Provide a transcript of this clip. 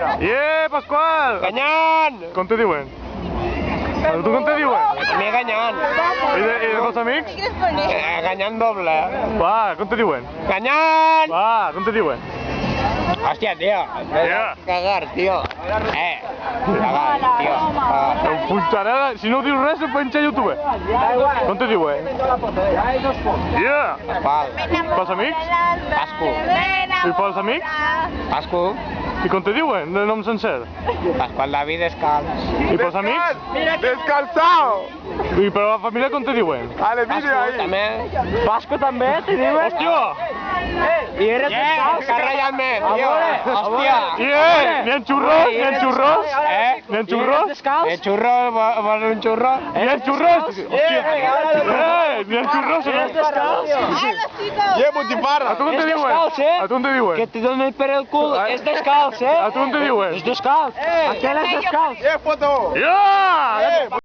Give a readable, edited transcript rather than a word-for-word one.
Pasqual! Ganyant! Com te diuen? A tu com te diuen? A mi ganyant. I dels teus amics? Ganyant doble. Va, com te diuen? Ganyant! Va, com te diuen? Hòstia, tio. Cagar, tio. Cagar, tio. Em punxarà, si no dius res, em penja a YouTube. Com te diuen? Val. Pels amics? Pasco. I pels amics? Pasco. I com te diuen, de nom sencer? Pasqual David Descalç. I pels amics? Descalzado! I per la família com te diuen? Ale, mire Pasco, ahí. també. Pasco també, te diuen? Hòstia! I eres descalç? S'ha ratllat més, A tio. veure, Hòstia. N'hi ha xurros? N'hi ha xurros? N'hi ha I eres xurros? descalç? Xurro, vols un xurro? N'hi ha xurros? Hòstia! N'hi ha xurros? Eres descalç? ¡Ye, butifarra! A tu com te És diuen? descalç, eh? A tu com te diuen? Que te donen per el cul. És descalç, eh? A tu com te diuen? És descalç. Aquel és descalç. ¡Ye, foto! Ja!